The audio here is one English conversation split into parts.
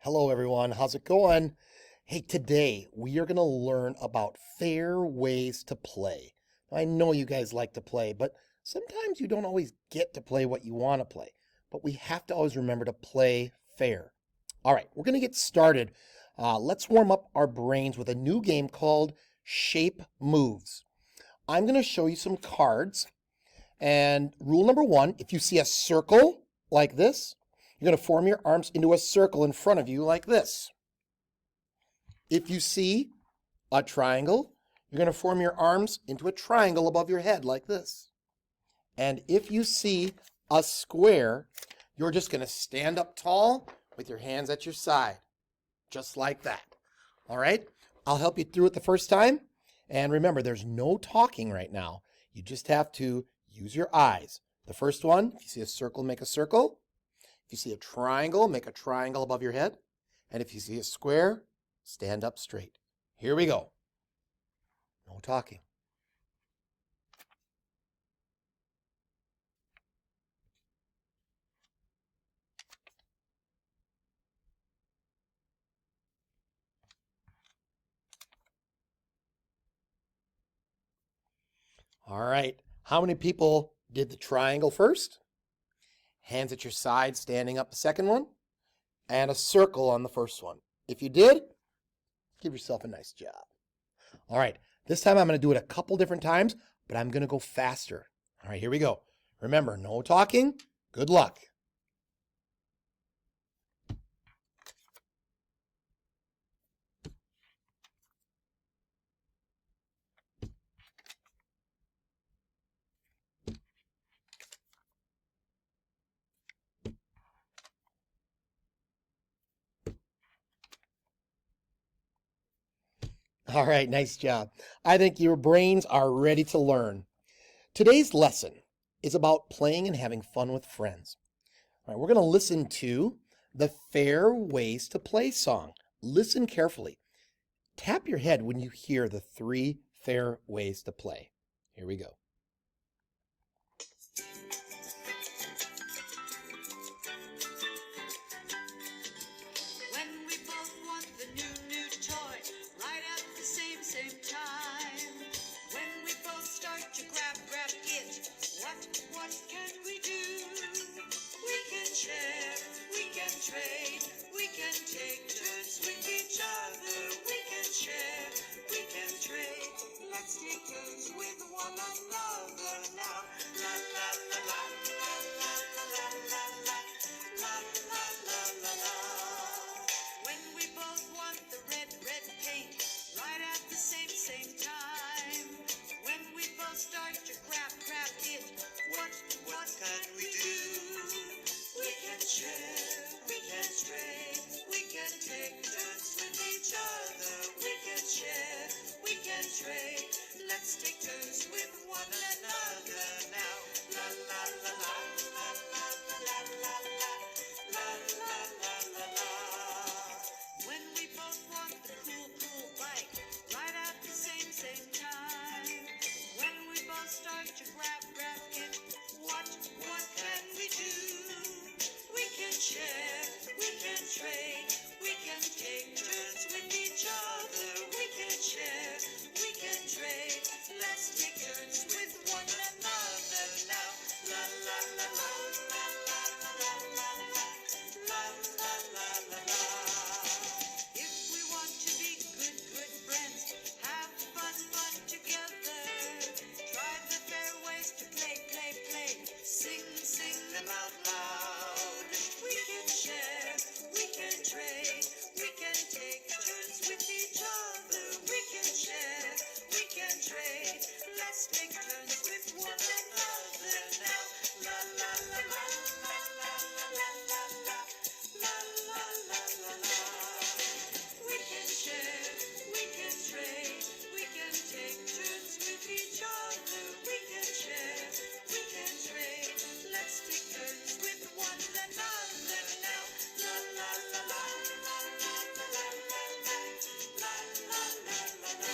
Hello, everyone. How's it going? Hey, today we are going to learn about fair ways to play. I know you guys like to play, but sometimes you don't always get to play what you want to play. But we have to always remember to play fair. All right, we're going to get started. Let's warm up our brains with a new game called Shape Moves. I'm going to show you some cards. And rule number one, if you see a circle like this, you're going to form your arms into a circle in front of you like this. If you see a triangle, you're going to form your arms into a triangle above your head like this. And if you see a square, you're just going to stand up tall with your hands at your side, just like that. All right? I'll help you through it the first time. And remember, there's no talking right now. You just have to use your eyes. The first one, if you see a circle, make a circle. If you see a triangle, make a triangle above your head. And if you see a square, stand up straight. Here we go. No talking. All right. How many people did the triangle first? Hands at your side, standing up the second one. And a circle on the first one. If you did, give yourself a nice job. All right. This time I'm going to do it a couple different times, but I'm going to go faster. All right, here we go. Remember, no talking. Good luck. All right, nice job. I think your brains are ready to learn. Today's lesson is about playing and having fun with friends. All right, we're going to listen to the Fair Ways to Play song. Listen carefully. Tap your head when you hear the 3 fair ways to play. Here we go. When we both want the new toy, right at the same time. When we both start to grab it, what can we do? We can share, we can trade, we can take turns with each other. We can share, we can trade. Let's take turns with one another now. La la la la la la la la la la la la la la. When we both want the red paint, right at the same time. When we both start to grab it, what can we do? We can share, we can trade, we can take turns with each other. We can share, we can trade. Let's take turns with one another now. La la la la la la la la la la la la la la. When we both want the cool bike, right at the same time. When we both start to grab it, what can we do? We can share, we can trade, we can take turns with each other. We can share, we can trade. Let's take turns with one another now. La la la la la la la la la la la la la la. If we want to be good friends, have fun together. Try the fair ways to play. Sing them out loud. We can share, we can trade, we can take turns with each other. We can share, we can trade. Let's take turns with one another now. La la la la la la la la la la la la la la. We can share, we can trade, we can take turns with each other. We can share, we can trade. Let's take turns with one another now. La la la la la la la la la la la la.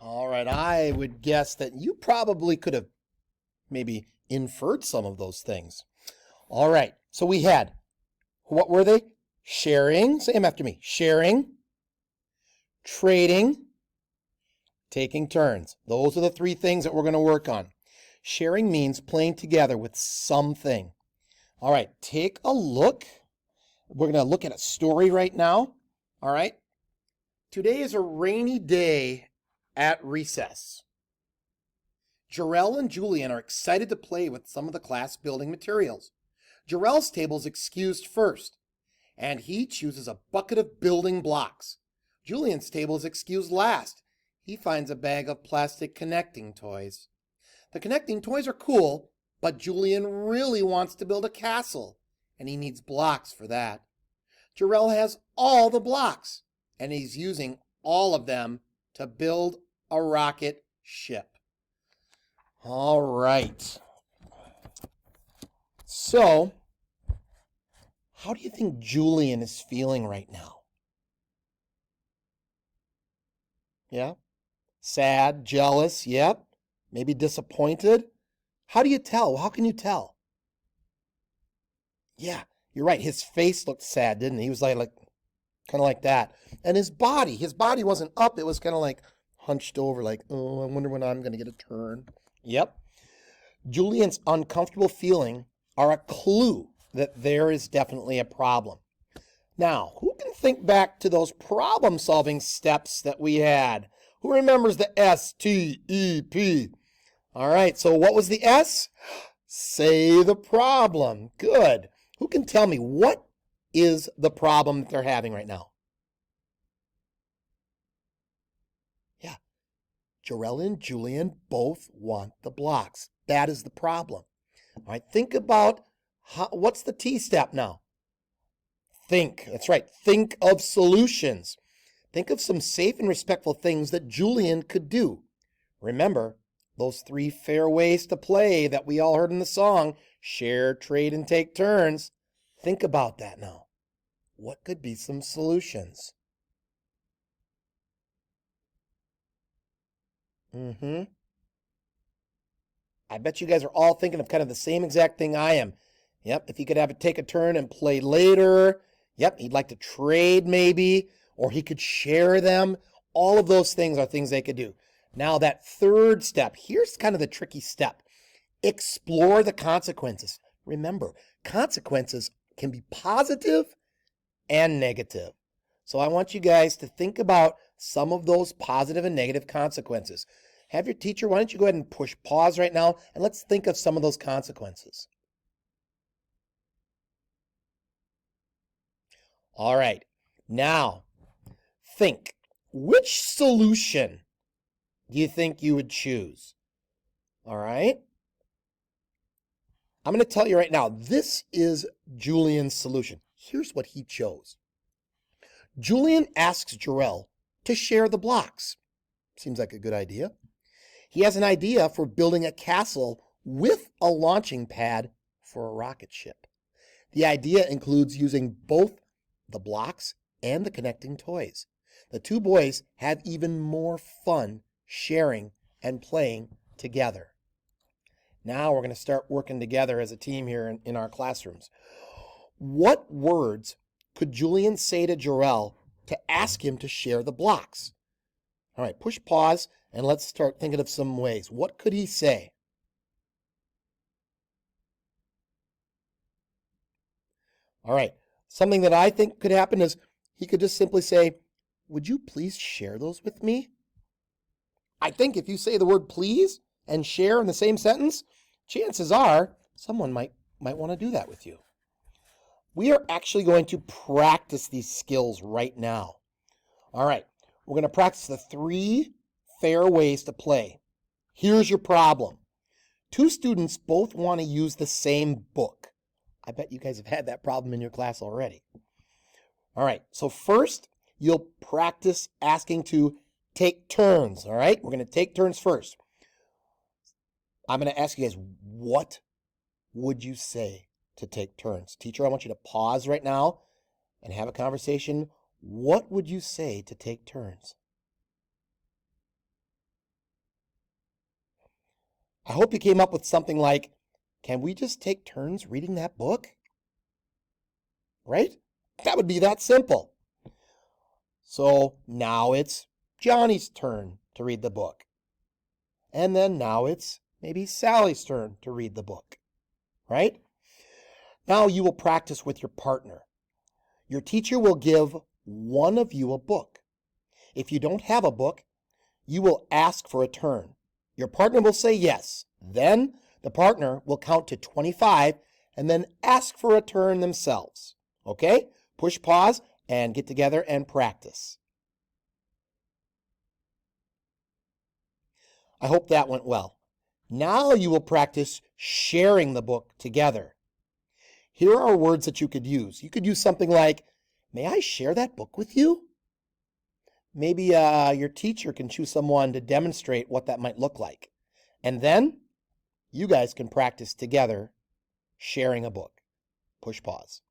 All right, I would guess that you probably could have maybe inferred some of those things. All right, so we had, what were they? Sharing, say them after me. Sharing, trading, taking turns. Those are the three things that we're going to work on. Sharing means playing together with something. All right, take a look. We're going to look at a story right now. All right. Today is a rainy day at recess. Jarell and Julian are excited to play with some of the class building materials. Jarell's table is excused first, and he chooses a bucket of building blocks. Julian's table is excused last. He finds a bag of plastic connecting toys. The connecting toys are cool, but Julian really wants to build a castle, and he needs blocks for that. Jarell has all the blocks, and he's using all of them to build a rocket ship. All right. So, how do you think Julian is feeling right now? Yeah? Sad, jealous, yep. Maybe disappointed. How do you tell? How can you tell? Yeah, you're right. His face looked sad, didn't he? He was like kind of like that. And his body wasn't up. It was kind of like hunched over, like, oh, I wonder when I'm going to get a turn. Yep. Julian's uncomfortable feeling are a clue that there is definitely a problem. Now, who can think back to those problem-solving steps that we had? Who remembers the STEP? All right, so what was the S? Say the problem. Good. Who can tell me what is the problem that they're having right now? Yeah, Jarell and Julian both want the blocks. That is the problem. All right, think about what's the T step now? Think. That's right. Think of solutions. Think of some safe and respectful things that Julian could do. Remember, those 3 fair ways to play that we all heard in the song, share, trade, and take turns. Think about that now. What could be some solutions? I bet you guys are all thinking of kind of the same exact thing I am. Yep, if he could take a turn and play later. Yep, he'd like to trade maybe, or he could share them. All of those things are things they could do. Now that third step, here's kind of the tricky step. Explore the consequences. Remember, consequences can be positive and negative. So I want you guys to think about some of those positive and negative consequences. Have your teacher, why don't you go ahead and push pause right now, and let's think of some of those consequences. All right, now think, which solution do you think you would choose? All right. I'm going to tell you right now, this is Julian's solution. Here's what he chose. Julian asks Jarell to share the blocks. Seems like a good idea. He has an idea for building a castle with a launching pad for a rocket ship. The idea includes using both the blocks and the connecting toys. The 2 boys have even more fun sharing and playing together. Now we're going to start working together as a team here in our classrooms. What words could Julian say to Jarell to ask him to share the blocks? All right, push pause and let's start thinking of some ways. What could he say? All right, something that I think could happen is he could just simply say, would you please share those with me? I think if you say the word please and share in the same sentence, chances are someone might want to do that with you. We are actually going to practice these skills right now. All right, we're going to practice the 3 fair ways to play. Here's your problem. 2 students both want to use the same book. I bet you guys have had that problem in your class already. All right, so first, you'll practice asking to take turns, all right? We're going to take turns first. I'm going to ask you guys, what would you say to take turns? Teacher, I want you to pause right now and have a conversation. What would you say to take turns? I hope you came up with something like, can we just take turns reading that book? Right? That would be that simple. So now it's Johnny's turn to read the book. And then now it's maybe Sally's turn to read the book. Right? Now you will practice with your partner. Your teacher will give one of you a book. If you don't have a book, you will ask for a turn. Your partner will say yes. Then the partner will count to 25 and then ask for a turn themselves. Okay? Push pause and get together and practice. I hope that went well. Now you will practice sharing the book together. Here are words that you could use. You could use something like, may I share that book with you? Maybe your teacher can choose someone to demonstrate what that might look like. And then you guys can practice together sharing a book. Push pause.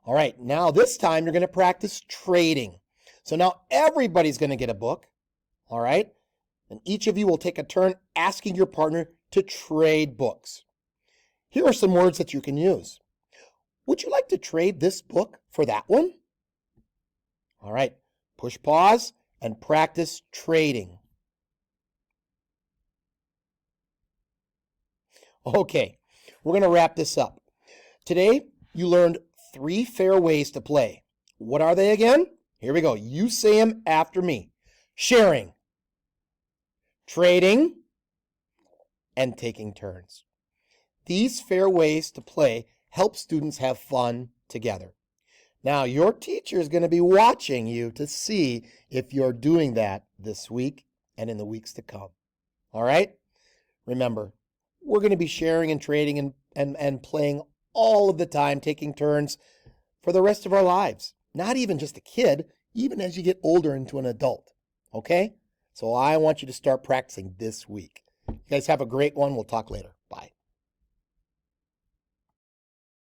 All right, now this time you're going to practice trading. So now everybody's going to get a book, all right? And each of you will take a turn asking your partner to trade books. Here are some words that you can use. Would you like to trade this book for that one? All right, push pause and practice trading. Okay, we're going to wrap this up. Today, you learned 3 fair ways to play. What are they again? Here we go. You say them after me. Sharing, trading, and taking turns. These fair ways to play help students have fun together. Now, your teacher is going to be watching you to see if you're doing that this week and in the weeks to come. All right? Remember, we're going to be sharing and trading and playing all of the time, taking turns for the rest of our lives. Not even just a kid, even as you get older into an adult. Okay? So I want you to start practicing this week. You guys have a great one. We'll talk later. Bye.